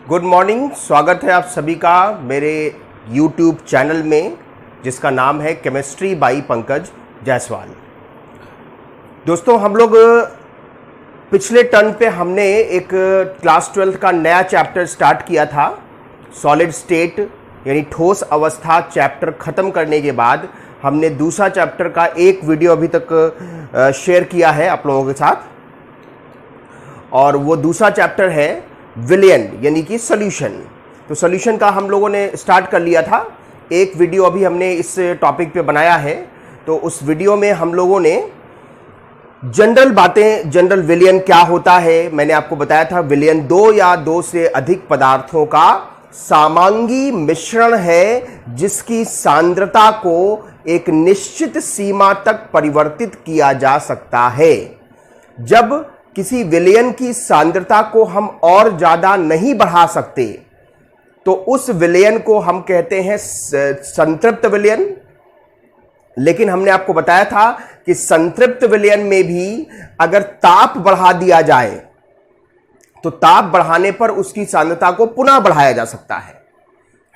Good morning. स्वागत है आप सभी का मेरे YouTube चैनल में जिसका नाम है केमिस्ट्री बाई पंकज जायसवाल। दोस्तों, हम लोग पिछले टर्न पे हमने एक क्लास 12 का नया चैप्टर स्टार्ट किया था। सॉलिड स्टेट यानी ठोस अवस्था चैप्टर ख़त्म करने के बाद हमने दूसरा चैप्टर का एक वीडियो अभी तक शेयर किया है आप लोगों के साथ, और वो दूसरा चैप्टर है विलयन यानी कि सॉल्यूशन। तो सॉल्यूशन का हम लोगों ने स्टार्ट कर लिया था। एक वीडियो अभी हमने इस टॉपिक पे बनाया है। तो उस वीडियो में हम लोगों ने जनरल बातें, जनरल विलयन क्या होता है मैंने आपको बताया था। विलयन दो या दो से अधिक पदार्थों का सामांगी मिश्रण है जिसकी सांद्रता को एक निश्चित सीमा तक परिवर्तित किया जा सकता है। जब किसी विलयन की सांद्रता को हम और ज्यादा नहीं बढ़ा सकते तो उस विलयन को हम कहते हैं संतृप्त विलयन। लेकिन हमने आपको बताया था कि संतृप्त विलयन में भी अगर ताप बढ़ा दिया जाए तो ताप बढ़ाने पर उसकी सांद्रता को पुनः बढ़ाया जा सकता है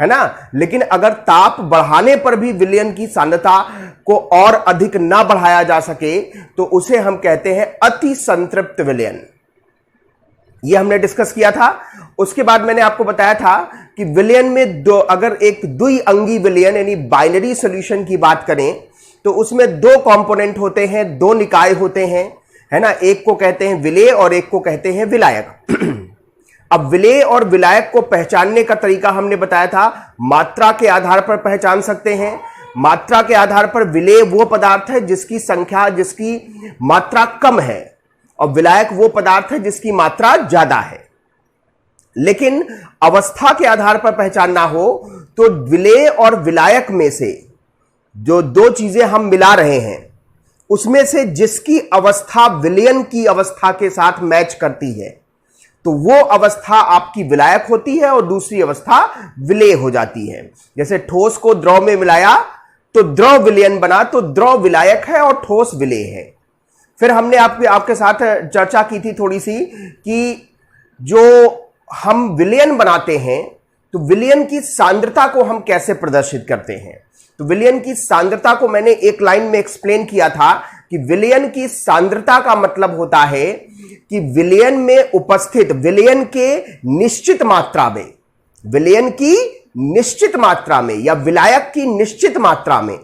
ना। लेकिन अगर ताप बढ़ाने पर भी विलयन की सांद्रता को और अधिक ना बढ़ाया जा सके तो उसे हम कहते हैं अति संतृप्त विलयन। ये हमने डिस्कस किया था। उसके बाद मैंने आपको बताया था कि विलयन में दो, अगर एक द्विअंगी विलयन यानी बाइनरी सॉल्यूशन की बात करें तो उसमें दो कंपोनेंट होते हैं, दो निकाय होते हैं, है ना। एक को कहते हैं विलेय और एक को कहते हैं विलायक। अब विलेय और विलायक को पहचानने का तरीका हमने बताया था, मात्रा के आधार पर पहचान सकते हैं। मात्रा के आधार पर विलेय वो पदार्थ है जिसकी संख्या, जिसकी मात्रा कम है, और विलायक वो पदार्थ है जिसकी मात्रा ज्यादा है। लेकिन अवस्था के आधार पर पहचानना हो तो विलेय और विलायक में से जो दो चीजें हम मिला रहे हैं उसमें से जिसकी अवस्था विलयन की अवस्था के साथ मैच करती है तो वो अवस्था आपकी विलायक होती है और दूसरी अवस्था विलेय हो जाती है। जैसे ठोस को द्रव में मिलाया तो द्रव विलयन बना, तो द्रव विलायक है और ठोस विलेय है। फिर हमने आपके साथ चर्चा की थी थोड़ी सी कि जो हम विलयन बनाते हैं तो विलयन की सांद्रता को हम कैसे प्रदर्शित करते हैं। तो विलयन की सांद्रता को मैंने एक लाइन में एक्सप्लेन किया था कि विलयन की सांद्रता का मतलब होता है कि विलयन में उपस्थित, विलयन के निश्चित मात्रा में, विलयन की निश्चित मात्रा में या विलायक की निश्चित मात्रा में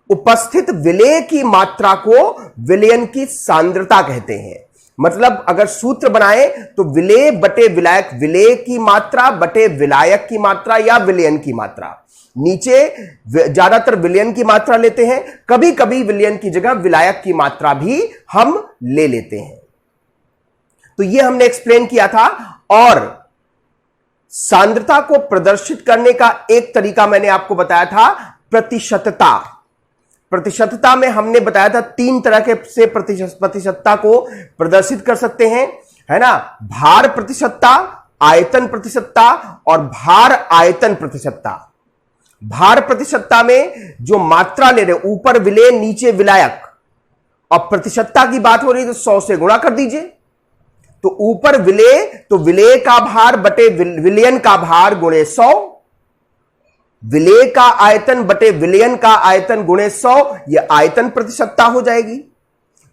उपस्थित विलेय की मात्रा को विलयन की सांद्रता कहते हैं। मतलब अगर सूत्र बनाए तो विलेय बटे विलायक, विलेय की मात्रा बटे विलायक की मात्रा या विलयन की मात्रा। नीचे ज्यादातर विलयन की मात्रा लेते हैं, कभी कभी विलयन की जगह विलायक की मात्रा भी हम ले लेते हैं। तो ये हमने एक्सप्लेन किया था। और सांद्रता को प्रदर्शित करने का एक तरीका मैंने आपको बताया था, प्रतिशतता। प्रतिशतता में हमने बताया था तीन तरह के से प्रतिशतता को प्रदर्शित कर सकते हैं, है ना। भार प्रतिशतता, आयतन प्रतिशतता और भार आयतन प्रतिशतता। भार प्रतिशतता में जो मात्रा ले रहे, ऊपर विलेय नीचे विलायक, और प्रतिशतता की बात हो रही है तो 100 से गुणा कर दीजिए। तो ऊपर विलेय तो विलेय का भार बटे विलयन का भार गुणे 100, विलेय का आयतन बटे विलयन का आयतन गुणे 100, यह आयतन प्रतिशतता हो जाएगी।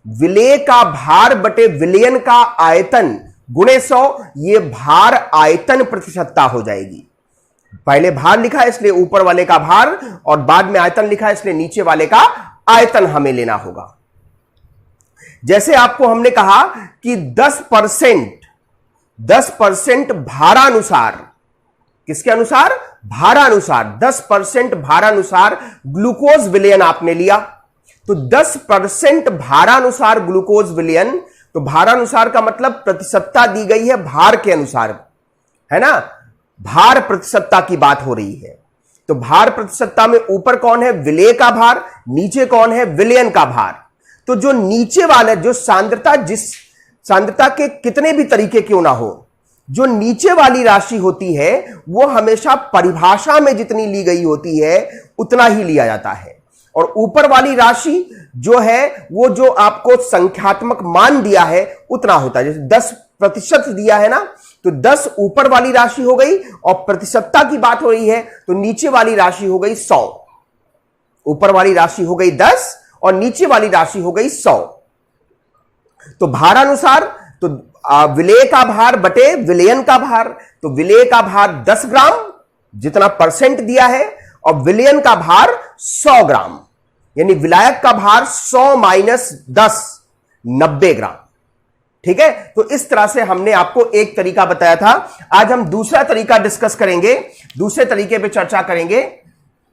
विलेय का भार बटे विलयन का आयतन गुणे 100, यह भार आयतन प्रतिशतता हो जाएगी। पहले भार लिखा है इसलिए ऊपर वाले का भार, और बाद में आयतन लिखा है इसलिए नीचे वाले का आयतन हमें लेना होगा। जैसे आपको हमने कहा कि 10% भारानुसार, किसके अनुसार? भारानुसार। 10% भारानुसार ग्लूकोज विलयन आपने लिया, तो 10% भारानुसार ग्लूकोज विलयन, तो भारानुसार का मतलब प्रतिशतता दी गई है भार के अनुसार, है ना। भार प्रतिशतता की बात हो रही है। तो भार प्रतिशतता में ऊपर कौन है? विलेय का भार, नीचे कौन है? विलयन का भार। तो जो नीचे वाला, जो सांद्रता, जिस सांद्रता के कितने भी तरीके क्यों ना हो, जो नीचे वाली राशि होती है वो हमेशा परिभाषा में जितनी ली गई होती है उतना ही लिया जाता है, और ऊपर वाली राशि जो है वो जो आपको संख्यात्मक मान दिया है उतना होता है। जैसे 10% दिया है ना, तो 10 ऊपर वाली राशि हो गई और प्रतिशतता की बात हो रही है तो नीचे वाली राशि हो गई 100। ऊपर वाली राशि हो गई 10 और नीचे वाली राशि हो गई 100। तो भारानुसार तो विलेय का भार बटे विलयन का भार, तो विलेय का भार 10 ग्राम जितना परसेंट दिया है और विलयन का भार 100 ग्राम, यानी विलायक का भार 100 माइनस 10 90 ग्राम। ठीक है, तो इस तरह से हमने आपको एक तरीका बताया था। आज हम दूसरा तरीका डिस्कस करेंगे, दूसरे तरीके पे चर्चा करेंगे।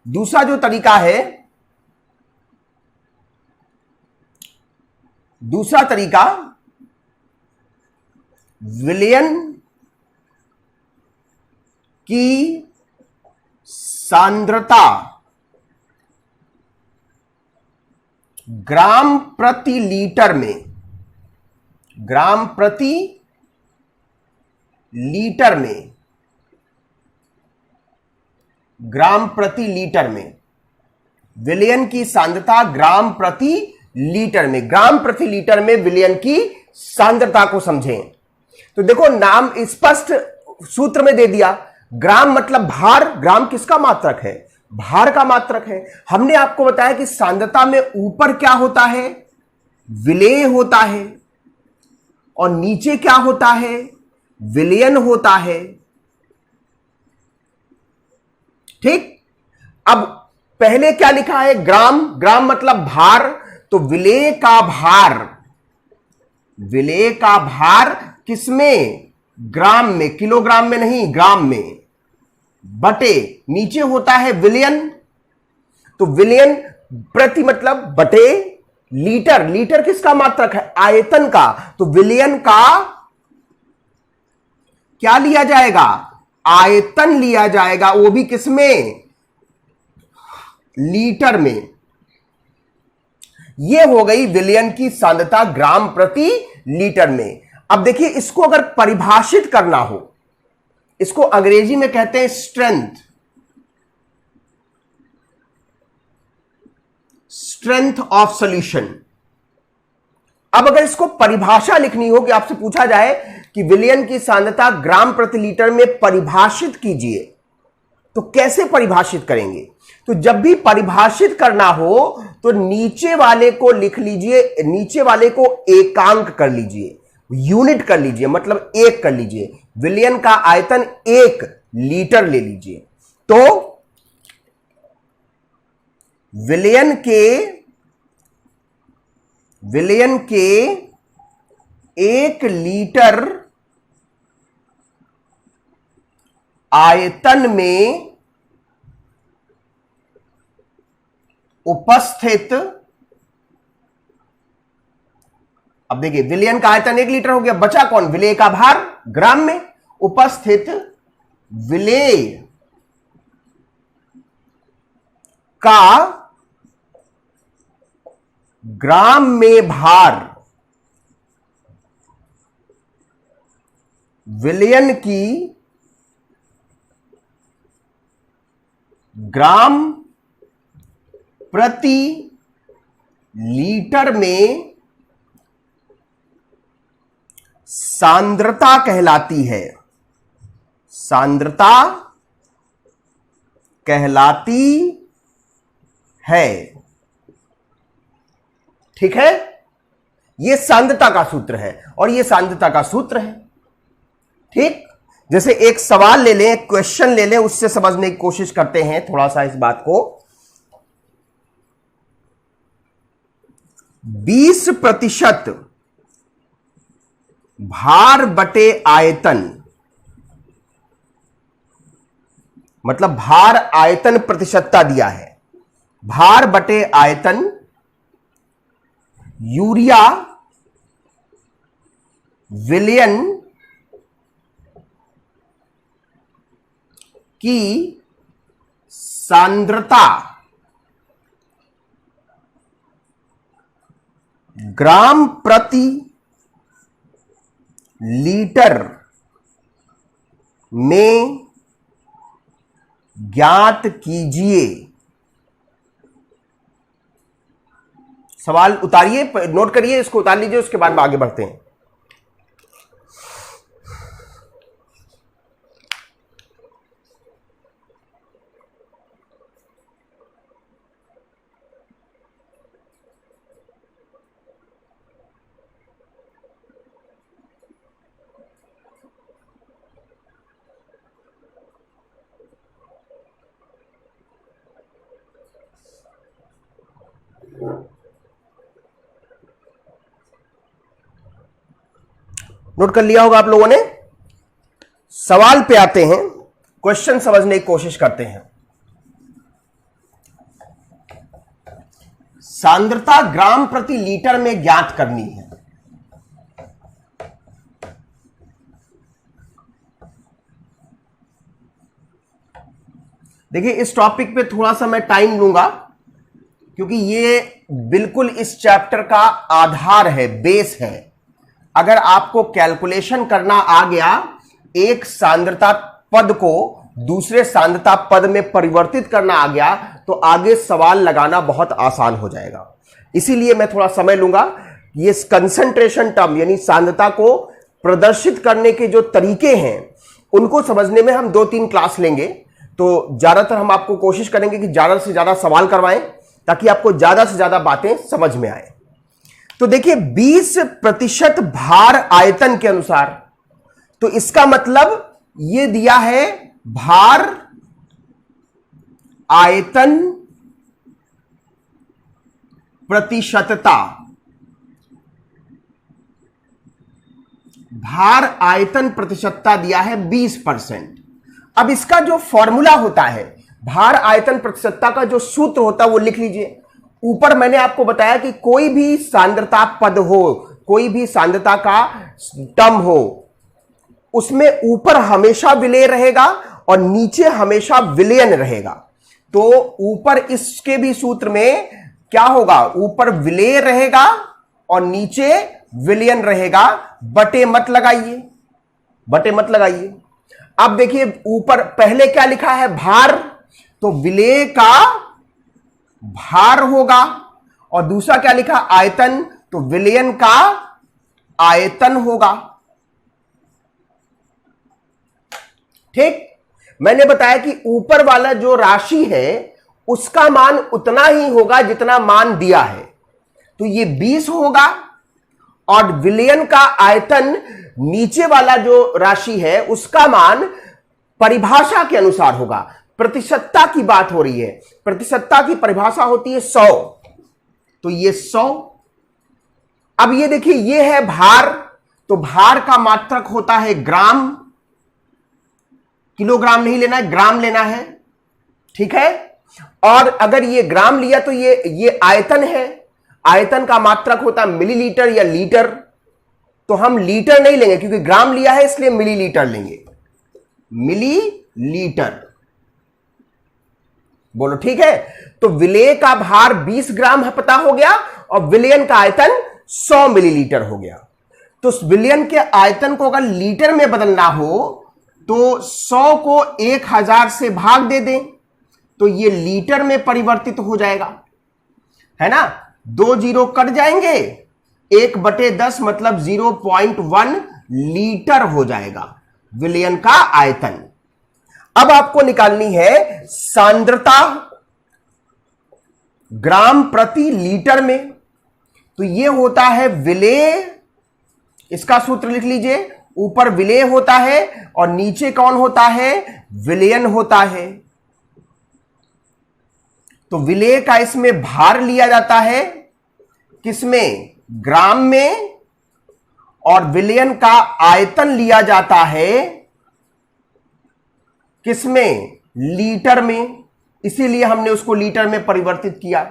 दूसरा जो तरीका है, दूसरा तरीका विलयन की सांद्रता ग्राम प्रति लीटर में, ग्राम प्रति लीटर में, ग्राम प्रति लीटर में, विलयन की सांद्रता ग्राम प्रति लीटर में, ग्राम प्रति लीटर में विलयन की सांद्रता को समझें। तो देखो नाम स्पष्ट सूत्र में दे दिया, ग्राम मतलब भार, ग्राम किसका मात्रक है? भार का मात्रक है। हमने आपको बताया कि सांद्रता में ऊपर क्या होता है? विलेय होता है और नीचे क्या होता है? विलयन होता है। ठीक, अब पहले क्या लिखा है? ग्राम, ग्राम मतलब भार, तो विलेय का भार, विलेय का भार किसमें? ग्राम में, किलोग्राम में नहीं, ग्राम में, बटे नीचे होता है विलयन, तो विलयन प्रति मतलब बटे लीटर, लीटर किसका मात्रक है? आयतन का, तो विलयन का क्या लिया जाएगा? आयतन लिया जाएगा, वो भी किसमें? लीटर में। यह हो गई विलयन की सांद्रता ग्राम प्रति लीटर में। अब देखिए, इसको अगर परिभाषित करना हो, इसको अंग्रेजी में कहते हैं स्ट्रेंथ, स्ट्रेंथ ऑफ सॉल्यूशन। अब अगर इसको परिभाषा लिखनी हो कि आपसे पूछा जाए कि विलयन की सांद्रता ग्राम प्रति लीटर में परिभाषित कीजिए, तो कैसे परिभाषित करेंगे? तो जब भी परिभाषित करना हो तो नीचे वाले को लिख लीजिए, नीचे वाले को एकांक कर लीजिए, यूनिट कर लीजिए, मतलब एक कर लीजिए। विलयन का आयतन 1 लीटर ले लीजिए, तो विलयन के 1 लीटर आयतन में उपस्थित, अब देखिए विलयन का आयतन 1 लीटर हो गया, बचा कौन? विलेय का भार ग्राम में, उपस्थित विलेय का ग्राम में भार, विलयन की ग्राम प्रति लीटर में सांद्रता कहलाती है, सांद्रता कहलाती है। ठीक है, यह सांद्रता का सूत्र है और यह सांद्रता का सूत्र है। ठीक, जैसे एक सवाल ले लें, क्वेश्चन ले लें, उससे समझने की कोशिश करते हैं थोड़ा सा इस बात को। 20% भार बटे आयतन, मतलब भार आयतन प्रतिशतता दिया है, भार बटे आयतन यूरिया विलयन की सांद्रता ग्राम प्रति लीटर में ज्ञात कीजिए। सवाल उतारिए, नोट करिए, इसको उतार लीजिए, उसके बाद आगे बढ़ते हैं। नोट कर लिया होगा आप लोगों ने। सवाल पे आते हैं, क्वेश्चन समझने की कोशिश करते हैं। सांद्रता ग्राम प्रति लीटर में ज्ञात करनी है। देखिए, इस टॉपिक पे थोड़ा सा मैं टाइम लूंगा क्योंकि ये बिल्कुल इस चैप्टर का आधार है, बेस है। अगर आपको कैलकुलेशन करना आ गया, एक सांद्रता पद को दूसरे सांद्रता पद में परिवर्तित करना आ गया, तो आगे सवाल लगाना बहुत आसान हो जाएगा। इसीलिए मैं थोड़ा समय लूंगा। ये कंसंट्रेशन टर्म यानी सांद्रता को प्रदर्शित करने के जो तरीके हैं उनको समझने में हम 2-3 क्लास लेंगे। तो ज्यादातर हम आपको कोशिश करेंगे कि ज्यादा से ज्यादा सवाल करवाएं ताकि आपको ज्यादा से ज्यादा बातें समझ में आए। तो देखिए, 20% भार आयतन के अनुसार, तो इसका मतलब यह दिया है भार आयतन प्रतिशतता। भार आयतन प्रतिशतता दिया है 20%। अब इसका जो फॉर्मूला होता है, भार आयतन प्रतिशतता का जो सूत्र होता है वो लिख लीजिए। ऊपर मैंने आपको बताया कि कोई भी सांद्रता पद हो, कोई भी सांद्रता का टर्म हो, उसमें ऊपर हमेशा विलेय रहेगा और नीचे हमेशा विलयन रहेगा। तो ऊपर इसके भी सूत्र में क्या होगा, ऊपर विलेय रहेगा और नीचे विलयन रहेगा। बटे मत लगाइए, बटे मत लगाइए। अब देखिए, ऊपर पहले क्या लिखा है, भार, तो विलेय का भार होगा, और दूसरा क्या लिखा, आयतन, तो विलयन का आयतन होगा। ठीक, मैंने बताया कि ऊपर वाला जो राशि है उसका मान उतना ही होगा जितना मान दिया है, तो ये 20 होगा, और विलयन का आयतन नीचे वाला जो राशि है उसका मान परिभाषा के अनुसार होगा। प्रतिशतता की बात हो रही है, प्रतिशतता की परिभाषा होती है 100, तो ये 100। अब ये देखिए, ये है भार, तो भार का मात्रक होता है ग्राम, किलोग्राम नहीं लेना है, ग्राम लेना है, ठीक है। और अगर ये ग्राम लिया तो ये आयतन है, आयतन का मात्रक होता है मिलीलीटर या लीटर, तो हम लीटर नहीं लेंगे क्योंकि ग्राम लिया है, इसलिए मिलीलीटर लेंगे, मिलीलीटर। बोलो ठीक है। तो विलेय का भार 20 ग्राम है, पता हो गया, और विलयन का आयतन 100 मिलीलीटर हो गया। तो विलयन के आयतन को अगर लीटर में बदलना हो तो 100 को 1000 से भाग दे दें, तो ये लीटर में परिवर्तित हो जाएगा, है ना। 2 जीरो कट जाएंगे, 1/10 मतलब 0.1 लीटर हो जाएगा विलयन का आयतन। अब आपको निकालनी है सांद्रता ग्राम प्रति लीटर में, तो ये होता है विलेय, इसका सूत्र लिख लीजिए, ऊपर विलेय होता है और नीचे कौन होता है, विलयन होता है। तो विलेय का इसमें भार लिया जाता है, किसमें, ग्राम में, और विलयन का आयतन लिया जाता है किसमें, लीटर में, इसीलिए हमने उसको लीटर में परिवर्तित किया।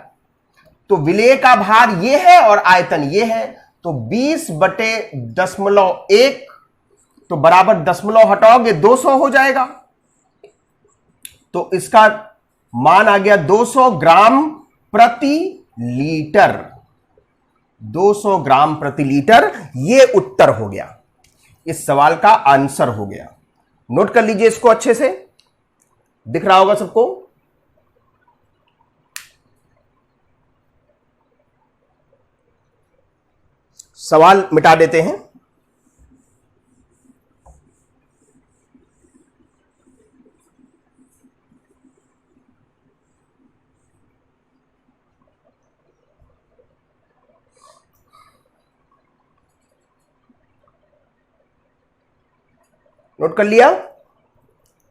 तो विलेय का भार ये है और आयतन ये है, तो 20/1, तो बराबर दशमलव हटाओगे 200 हो जाएगा, तो इसका मान आ गया 200 ग्राम प्रति लीटर, 200 ग्राम प्रति लीटर। ये उत्तर हो गया, इस सवाल का आंसर हो गया। नोट कर लीजिए इसको, अच्छे से दिख रहा होगा सबको। सवाल मिटा देते हैं। नोट कर लिया,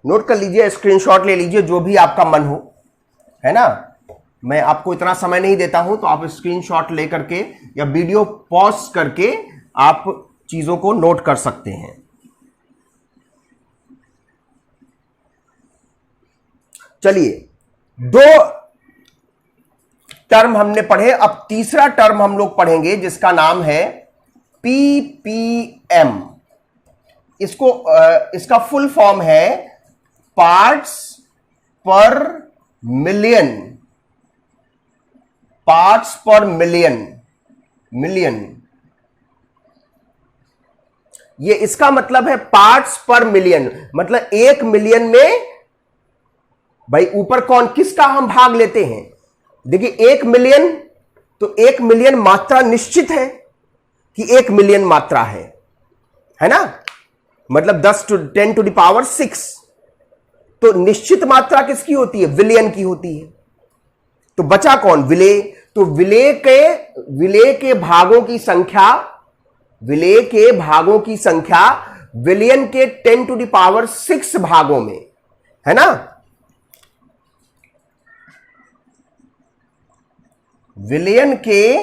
नोट कर लीजिए, स्क्रीनशॉट ले लीजिए, जो भी आपका मन हो, है ना। मैं आपको इतना समय नहीं देता हूं, तो आप स्क्रीनशॉट लेकर के या वीडियो पॉज करके आप चीजों को नोट कर सकते हैं। चलिए, दो टर्म हमने पढ़े, अब तीसरा टर्म हम लोग पढ़ेंगे जिसका नाम है पीपीएम। इसका फुल फॉर्म है पार्ट्स पर मिलियन। पार्ट्स पर मिलियन ये इसका मतलब है पार्ट्स पर मिलियन, मतलब 1 मिलियन में भाई ऊपर कौन किसका हम भाग लेते हैं। देखिए 1 मिलियन, तो 1 मिलियन मात्रा निश्चित है कि 1 मिलियन मात्रा है ना, मतलब 10⁻6। तो निश्चित मात्रा किसकी होती है, विलयन की होती है। तो बचा कौन, विलेय। तो विलेय के भागों की संख्या, विलेय के भागों की संख्या विलयन के 10⁻6 भागों में, है ना। विलयन के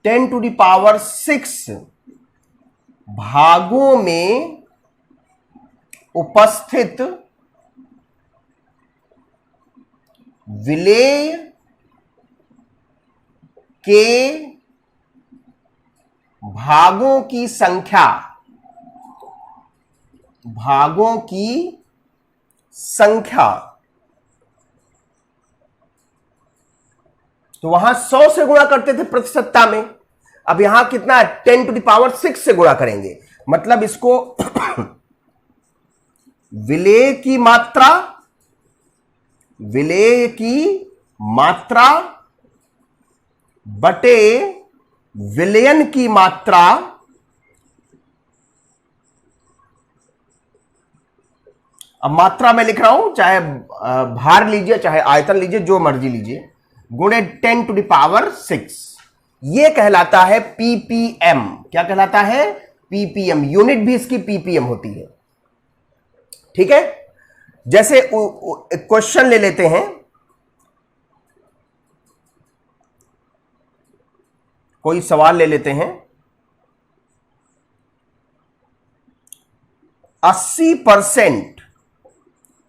10⁻6 भागों में उपस्थित विलेय के भागों की संख्या, तो वहां 100 से गुणा करते थे प्रतिशतता में, अब यहां कितना है, 10⁻6 से गुणा करेंगे। मतलब इसको विलेय की मात्रा बटे विलयन की मात्रा अब मात्रा में लिख रहा हूं, चाहे भार लीजिए चाहे आयतन लीजिए, जो मर्जी लीजिए, गुणे 10⁻6, यह कहलाता है पीपीएम। क्या कहलाता है, पीपीएम। यूनिट भी इसकी पीपीएम होती है, ठीक है। जैसे क्वेश्चन ले लेते हैं, कोई सवाल ले लेते हैं। 80%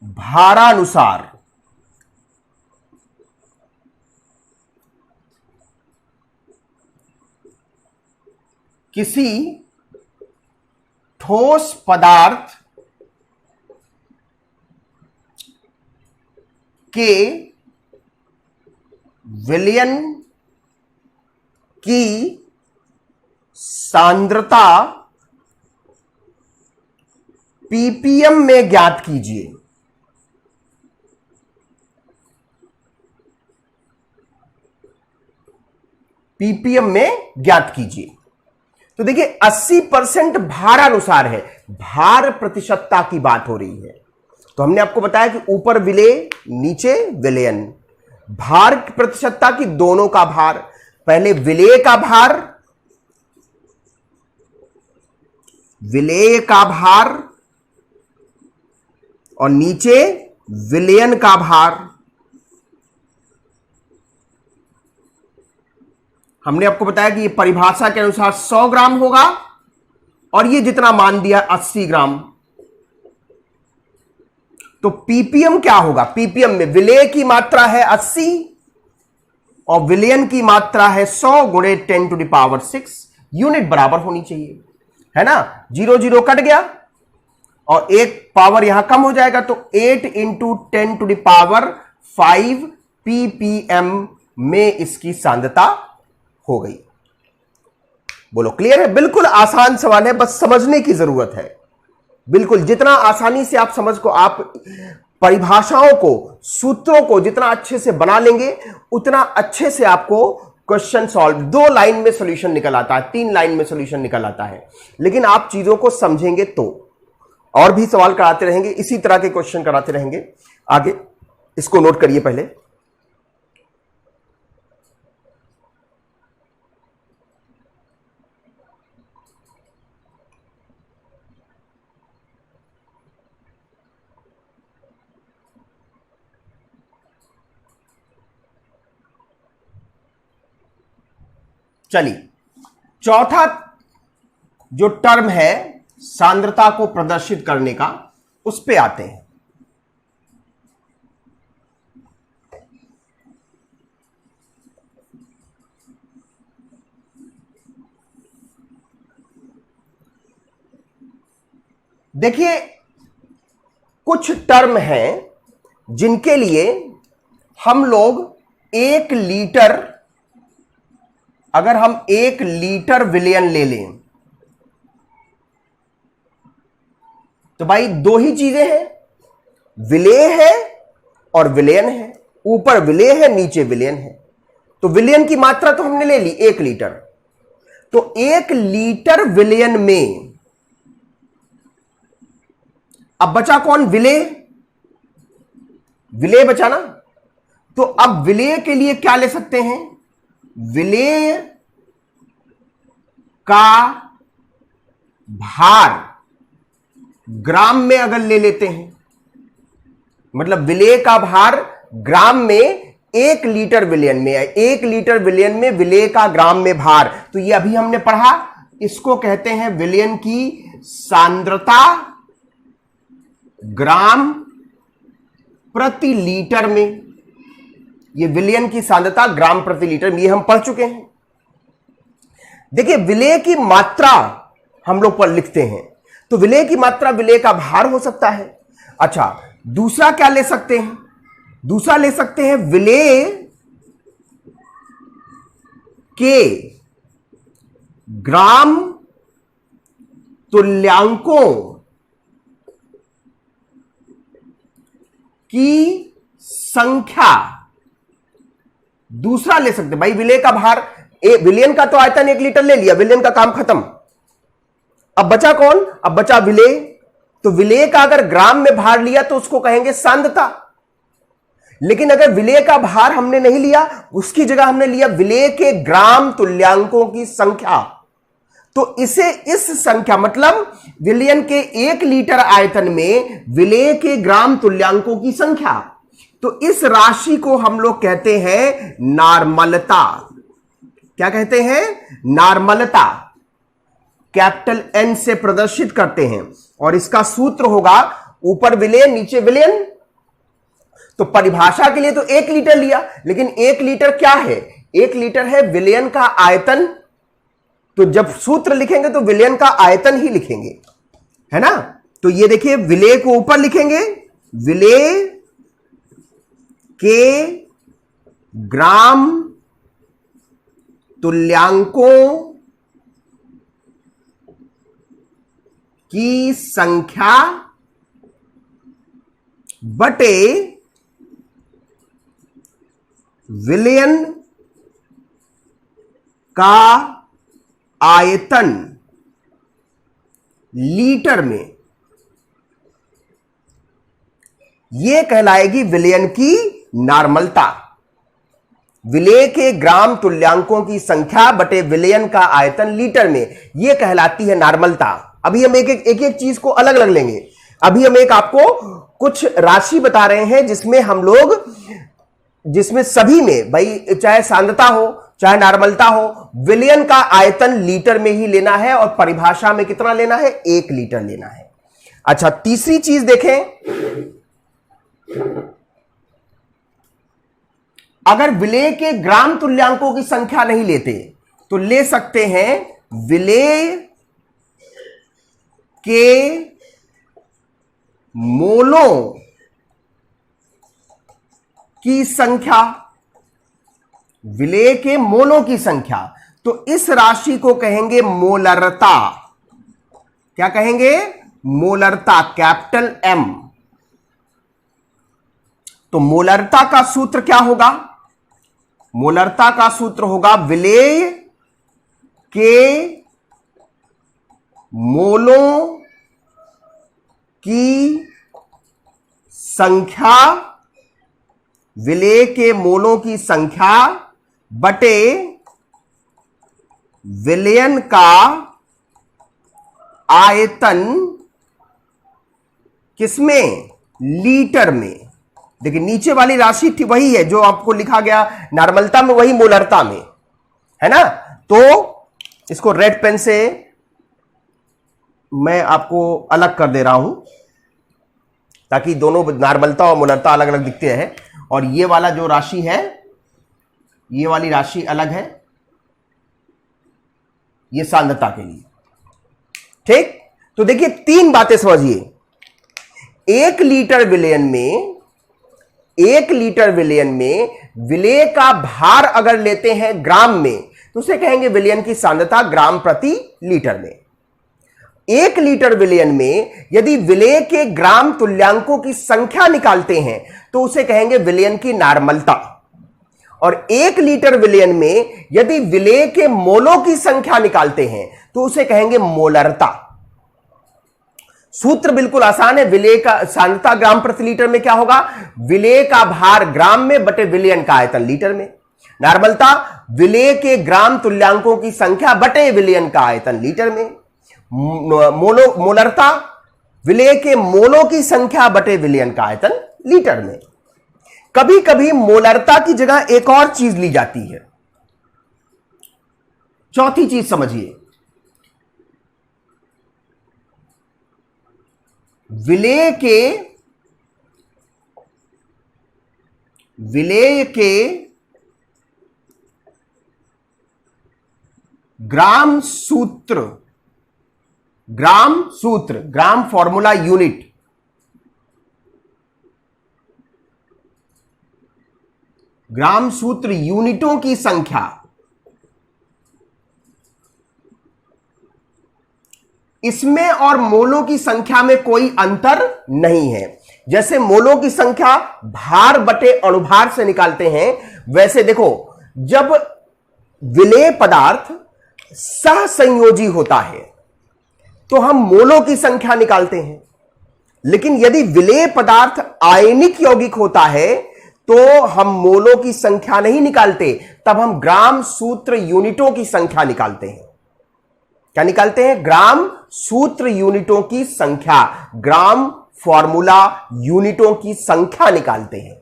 भारानुसार किसी ठोस पदार्थ के विलयन की सांद्रता पीपीएम में ज्ञात कीजिए। पीपीएम में ज्ञात कीजिए। तो देखिए 80% भारानुसार है, भार प्रतिशतता की बात हो रही है। तो हमने आपको बताया कि ऊपर विलेय नीचे विलयन, भार प्रतिशतता की दोनों का भार, पहले विलेय का भार और नीचे विलयन का भार। हमने आपको बताया कि ये परिभाषा के अनुसार 100 ग्राम होगा और ये जितना मान दिया 80 ग्राम। तो पीपीएम क्या होगा, पीपीएम में विलेय की मात्रा है 80 और विलयन की मात्रा है 100 गुणे 10⁻6। यूनिट बराबर होनी चाहिए, है ना। 0 0 कट गया और एक पावर यहां कम हो जाएगा, तो 8 × 10⁵ पीपीएम में इसकी सांद्रता हो गई। बोलो क्लियर है। बिल्कुल आसान सवाल है, बस समझने की जरूरत है। बिल्कुल जितना आसानी से आप आप परिभाषाओं को, सूत्रों को जितना अच्छे से बना लेंगे, उतना अच्छे से आपको क्वेश्चन सॉल्व, 2 लाइन में सॉल्यूशन निकल आता है, 3 लाइन में सॉल्यूशन निकल आता है। लेकिन आप चीजों को समझेंगे तो। और भी सवाल कराते रहेंगे, इसी तरह के क्वेश्चन कराते रहेंगे आगे। इसको नोट करिए पहले। चलिए चौथा जो टर्म है सांद्रता को प्रदर्शित करने का, उस पे आते हैं। देखिए, कुछ टर्म हैं जिनके लिए हम लोग 1 लीटर, अगर हम 1 लीटर विलयन ले लें तो भाई दो ही चीजें हैं, विलेय है और विलयन है। ऊपर विलेय है, नीचे विलयन है। तो विलयन की मात्रा तो हमने ले ली 1 लीटर। तो 1 लीटर विलयन में अब बचा कौन? विलेय। विलेय बचा ना। तो अब विलेय के लिए क्या ले सकते हैं? विलेय का भार ग्राम में अगर ले लेते हैं, मतलब विलेय का भार ग्राम में 1 लीटर विलयन में है, 1 लीटर विलयन में विलेय का ग्राम में भार, तो ये अभी हमने पढ़ा, इसको कहते हैं विलयन की सांद्रता ग्राम प्रति लीटर में। ये विलयन की सांद्रता ग्राम प्रति लीटर में, ये हम पढ़ चुके हैं। देखिए, विलेय की मात्रा हम लोग पर लिखते हैं, तो विलेय की मात्रा विलेय का भार हो सकता है। अच्छा, दूसरा क्या ले सकते हैं? दूसरा ले सकते हैं विलेय के ग्राम तुल्यांकों की संख्या। दूसरा ले सकते हैं भाई, विलेय का भार, विलयन का तो आयतन 1 लीटर ले लिया, विलयन का काम खत्म। अब बचा कौन? अब बचा विलेय। तो विलेय का अगर ग्राम में भार लिया तो उसको कहेंगे सांद्रता। लेकिन अगर विलेय का भार हमने नहीं लिया, उसकी जगह हमने लिया विलेय के ग्राम तुल्यांकों की संख्या, तो इसे इस संख्या, मतलब विलयन के 1 लीटर आयतन में विलेय के ग्राम तुल्यांकों की संख्या, तो इस राशि को हम लोग कहते हैं नार्मलता। क्या कहते हैं? नार्मलता। कैपिटल N से प्रदर्शित करते हैं और इसका सूत्र होगा ऊपर विलेय नीचे विलयन। तो परिभाषा के लिए तो 1 लीटर लिया, लेकिन 1 लीटर क्या है? 1 लीटर है विलयन का आयतन। तो जब सूत्र लिखेंगे तो विलयन का आयतन ही लिखेंगे, है ना। तो ये देखिए, विलेय को ऊपर लिखेंगे, विलेय के ग्राम तुल्यांकों की संख्या बटे विलयन का आयतन लीटर में, यह कहलाएगी विलयन की नार्मलता। विलेय के ग्राम तुल्यांकों की संख्या बटे विलयन का आयतन लीटर में, यह कहलाती है नार्मलता। अभी हम एक एक चीज को अलग अलग लेंगे। अभी हम एक आपको कुछ राशि बता रहे हैं जिसमें हम लोग, जिसमें सभी में भाई चाहे सांद्रता हो चाहे नार्मलता हो, विलयन का आयतन लीटर में ही लेना है और परिभाषा में कितना लेना है? 1 लीटर लेना है। अच्छा, तीसरी चीज देखें, अगर विलेय के ग्राम तुल्यांकों की संख्या नहीं लेते तो ले सकते हैं विलेय के मोलों की संख्या। विलेय के मोलों की संख्या, तो इस राशि को कहेंगे मोलरता। क्या कहेंगे? मोलरता, कैपिटल M। तो मोलरता का सूत्र क्या होगा? मोलरता का सूत्र होगा विलेय के मोलों की संख्या, विलेय के मोलों की संख्या बटे विलयन का आयतन, किसमें? लीटर में। देखिए, नीचे वाली राशि थी वही है जो आपको लिखा गया नार्मलता में, वही मोलरता में, है ना। तो इसको रेड पेन से मैं आपको अलग कर दे रहा हूं ताकि दोनों नॉर्मलता और मोलरता अलग अलग दिखते हैं। और ये वाला जो राशि है, ये वाली राशि अलग है, ये सांद्रता के लिए। ठीक, तो देखिए 3 बातें समझिए। 1 लीटर विलयन में विलेय का भार अगर लेते हैं ग्राम में तो उसे कहेंगे विलयन की सांद्रता ग्राम प्रति लीटर में। 1 लीटर विलयन में यदि विलेय के ग्राम तुल्यांकों की संख्या निकालते हैं तो उसे कहेंगे विलयन की नॉर्मलता। और 1 लीटर विलयन में यदि विलेय के मोलों की संख्या निकालते हैं तो उसे कहेंगे मोलरता। सूत्र बिल्कुल आसान है। विलेय का सांद्रता ग्राम प्रति लीटर में क्या होगा? विलेय का भार ग्राम में बटे विलयन का आयतन लीटर में। नॉर्मलता विलेय के ग्राम तुल्यांकों की संख्या बटे विलयन का आयतन लीटर में। मोलरता विलेय के मोलों की संख्या बटे विलयन का आयतन लीटर में। कभी कभी मोलरता की जगह एक और चीज ली जाती है। चौथी चीज समझिए, विलेय के ग्राम फॉर्मूला यूनिट ग्राम सूत्र यूनिटों की संख्या, इसमें और मोलों की संख्या में कोई अंतर नहीं है। जैसे मोलों की संख्या भार बटे अणुभार से निकालते हैं, वैसे देखो जब विलेय पदार्थ सहसंयोजी होता है तो हम मोलों की संख्या निकालते हैं, लेकिन यदि विलेय पदार्थ आयनिक यौगिक होता है तो हम मोलों की संख्या नहीं निकालते, तब हम ग्राम सूत्र यूनिटों की संख्या निकालते हैं। क्या निकालते हैं? ग्राम सूत्र यूनिटों की संख्या, ग्राम फॉर्मूला यूनिटों की संख्या निकालते हैं।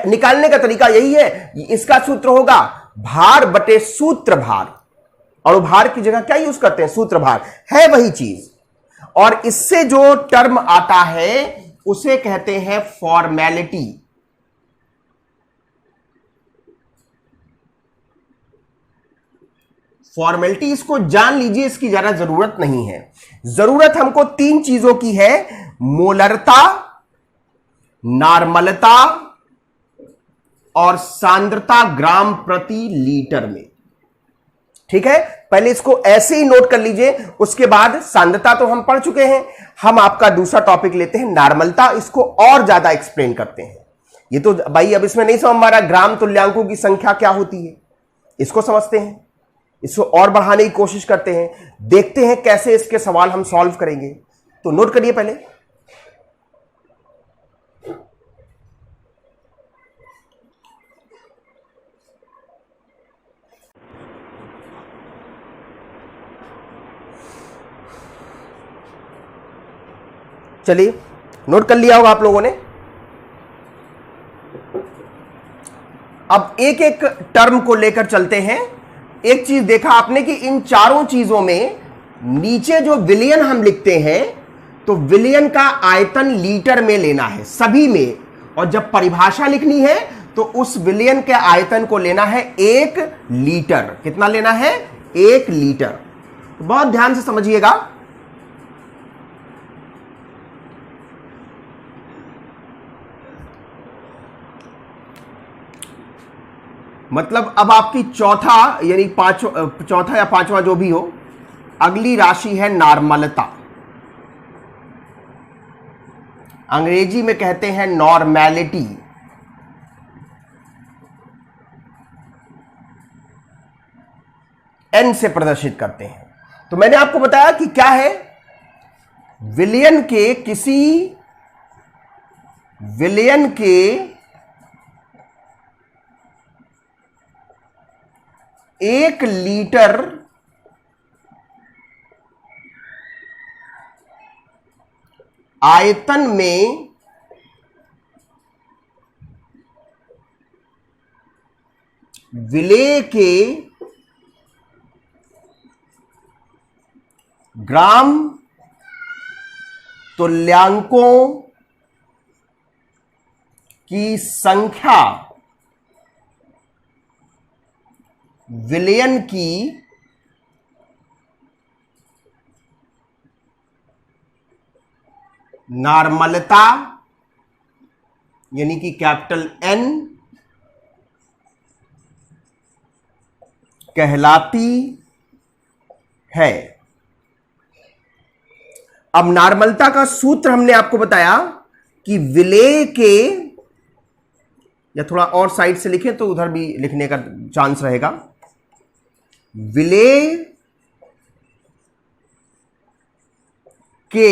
निकालने का तरीका यही है। इसका सूत्र होगा भार बटे सूत्र भार। और भार की जगह क्या यूज करते हैं? सूत्र भार है वही चीज। और इससे जो टर्म आता है उसे कहते हैं फॉर्मेलिटी। फॉर्मेलिटी इसको जान लीजिए, इसकी ज्यादा जरूरत नहीं है। जरूरत हमको 3 चीजों की है, मोलरता, नॉर्मलता और सांद्रता ग्राम प्रति लीटर में। ठीक है, पहले इसको ऐसे ही नोट कर लीजिए। उसके बाद सांद्रता तो हम पढ़ चुके हैं, हम आपका दूसरा टॉपिक लेते हैं नॉर्मलता। इसको और ज्यादा एक्सप्लेन करते हैं। ये तो भाई अब इसमें नहीं समझ में आ रहा ग्राम तुल्यांकों की संख्या क्या होती है, इसको समझते हैं, इसको और बढ़ाने की कोशिश करते हैं, देखते हैं कैसे इसके सवाल हम सॉल्व करेंगे। तो नोट करिए पहले, चलिए नोट कर लिया होगा आप लोगों ने। अब एक एक टर्म को लेकर चलते हैं। एक चीज देखा आपने कि इन चारों चीजों में नीचे जो विलयन हम लिखते हैं तो विलयन का आयतन लीटर में लेना है सभी में, और जब परिभाषा लिखनी है तो उस विलयन के आयतन को लेना है 1 लीटर। कितना लेना है? 1 लीटर। बहुत ध्यान से समझिएगा। मतलब अब आपकी चौथा यानी चौथा या पांचवा जो भी हो, अगली राशि है नॉर्मलता। अंग्रेजी में कहते हैं नॉर्मेलिटी। एन से प्रदर्शित करते हैं। तो मैंने आपको बताया कि क्या है, विलयन के 1 लीटर आयतन में विलेय के ग्राम तुल्यांकों की संख्या विलयन की नॉर्मलता यानी कि कैपिटल N कहलाती है। अब नॉर्मलता का सूत्र हमने आपको बताया कि विलेय के, या थोड़ा और साइड से लिखें तो उधर भी लिखने का चांस रहेगा, विलेय के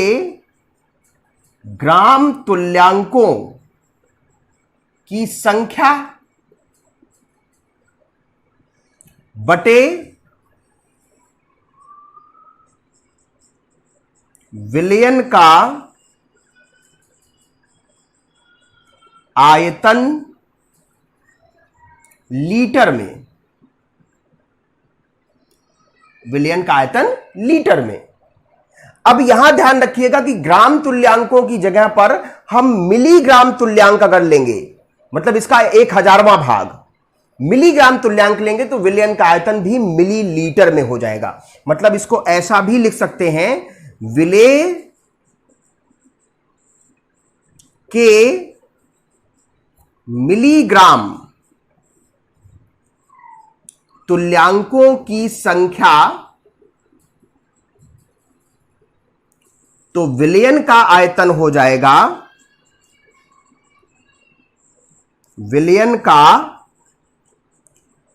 ग्राम तुल्यांकों की संख्या बटे विलयन का आयतन लीटर में, विलयन का आयतन लीटर में। अब यहां ध्यान रखिएगा कि ग्राम तुल्यांकों की जगह पर हम मिलीग्राम तुल्यांक अगर लेंगे, मतलब इसका 1000वां भाग मिलीग्राम तुल्यांक लेंगे तो विलयन का आयतन भी मिलीलीटर में हो जाएगा। मतलब इसको ऐसा भी लिख सकते हैं, विलेय के मिलीग्राम तुल्यांकों की संख्या तो विलयन का आयतन हो जाएगा, विलयन का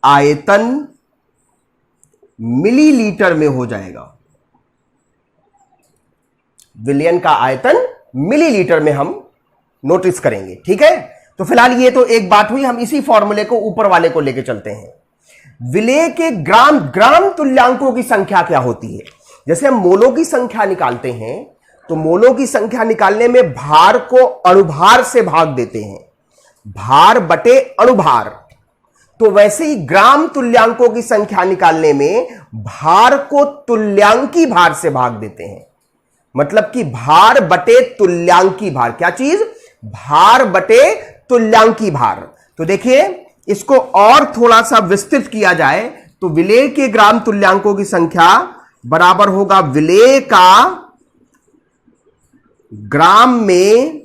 आयतन मिलीलीटर में हो जाएगा। विलयन का आयतन मिलीलीटर में हम नोटिस करेंगे। ठीक है, तो फिलहाल ये तो एक बात हुई। हम इसी फॉर्मूले को ऊपर वाले को लेके चलते हैं। विलेय के ग्राम तुल्यांकों की संख्या क्या होती है? जैसे हम मोलों की संख्या निकालते हैं तो मोलों की संख्या निकालने में भार को अणुभार से भाग देते हैं, भार बटे अणुभार। तो वैसे ही ग्राम तुल्यांकों की संख्या निकालने में भार को तुल्यांकी भार से भाग देते हैं, मतलब कि भार बटे तुल्यांकी भार। क्या चीज? भार बटे तुल्यांकी भार। तो देखिए, इसको और थोड़ा सा विस्तृत किया जाए तो विलेय के ग्राम तुल्यांकों की संख्या बराबर होगा विलेय का ग्राम में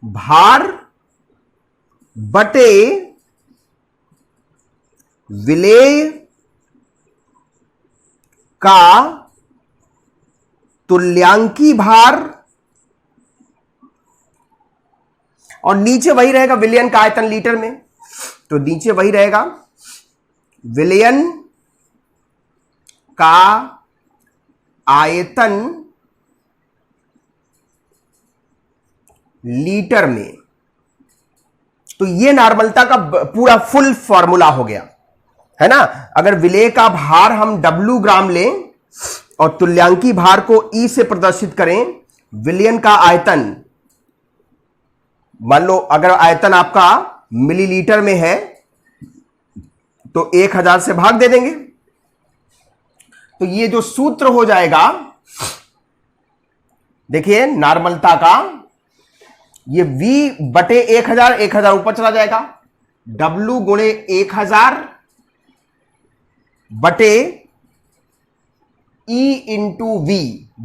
भार बटे विलेय का तुल्यांकी भार, और नीचे वही रहेगा विलयन का आयतन लीटर में। तो नीचे वही रहेगा विलयन का आयतन लीटर में। तो ये नॉर्मलता का पूरा फुल फॉर्मूला हो गया, है ना। अगर विलेय का भार हम W ग्राम लें और तुल्यांकी भार को E से प्रदर्शित करें, विलयन का आयतन, मान लो अगर आयतन आपका मिलीलीटर में है तो 1000 से भाग दे देंगे। तो ये जो सूत्र हो जाएगा, देखिए नॉर्मलता का, ये V बटे 1000, 1000 ऊपर चला जाएगा, W गुणे 1000 बटे E इंटू V।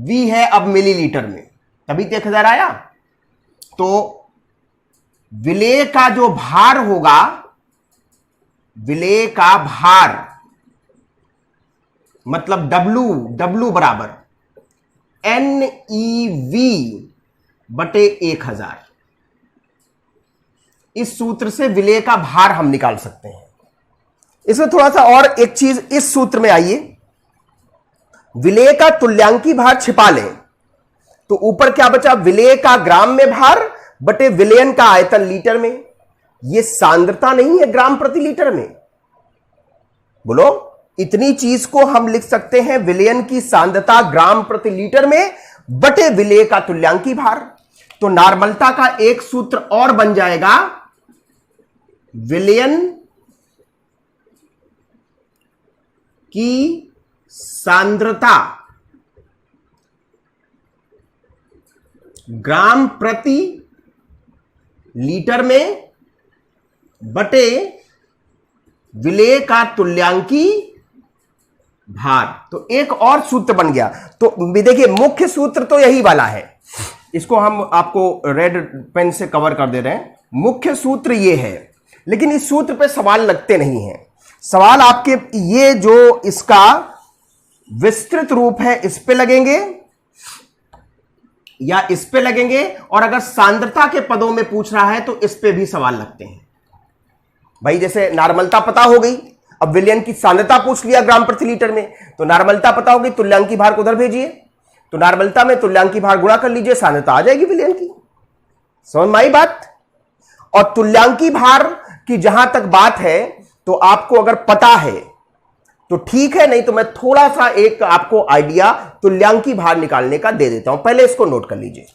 V है अब मिलीलीटर में, तभी तो 1000 आया। तो विलेय का जो भार होगा, विलेय का भार मतलब W बराबर NeV बटे 1000। इस सूत्र से विलेय का भार हम निकाल सकते हैं। इसमें थोड़ा सा और एक चीज इस सूत्र में आइए, विलेय का तुल्यांकी भार छिपा लें तो ऊपर क्या बचा? विलेय का ग्राम में भार बटे विलयन का आयतन लीटर में। यह सांद्रता नहीं है ग्राम प्रति लीटर में। बोलो, इतनी चीज को हम लिख सकते हैं विलयन की सांद्रता ग्राम प्रति लीटर में बटे विलेय का तुल्यांकी भार। तो नॉर्मलता का एक सूत्र और बन जाएगा, विलयन की सांद्रता ग्राम प्रति लीटर में बटे विलेय का तुल्यांकी भार। तो एक और सूत्र बन गया। तो देखिए मुख्य सूत्र तो यही वाला है, इसको हम आपको रेड पेन से कवर कर दे रहे हैं। मुख्य सूत्र ये है, लेकिन इस सूत्र पे सवाल लगते नहीं हैं। सवाल आपके ये जो इसका विस्तृत रूप है इस पे लगेंगे या इस पे लगेंगे, और अगर सांद्रता के पदों में पूछ रहा है तो इस पे भी सवाल लगते हैं। भाई जैसे नार्मलता पता हो गई, अब विलयन की सांद्रता पूछ लिया ग्राम प्रति लीटर में, तो नार्मलता पता होगी, तुल्यांकी भार को उधर भेजिए, तो नार्मलता में तुल्यांकी भार गुणा कर लीजिए, सांद्रता आ जाएगी विलयन की। समझ में आई बात? और तुल्यांकी भार की जहां तक बात है तो आपको अगर पता है तो ठीक है, नहीं तो मैं थोड़ा सा एक आपको आइडिया तुल्यांकी भार निकालने का दे देता हूं। पहले इसको नोट कर लीजिए।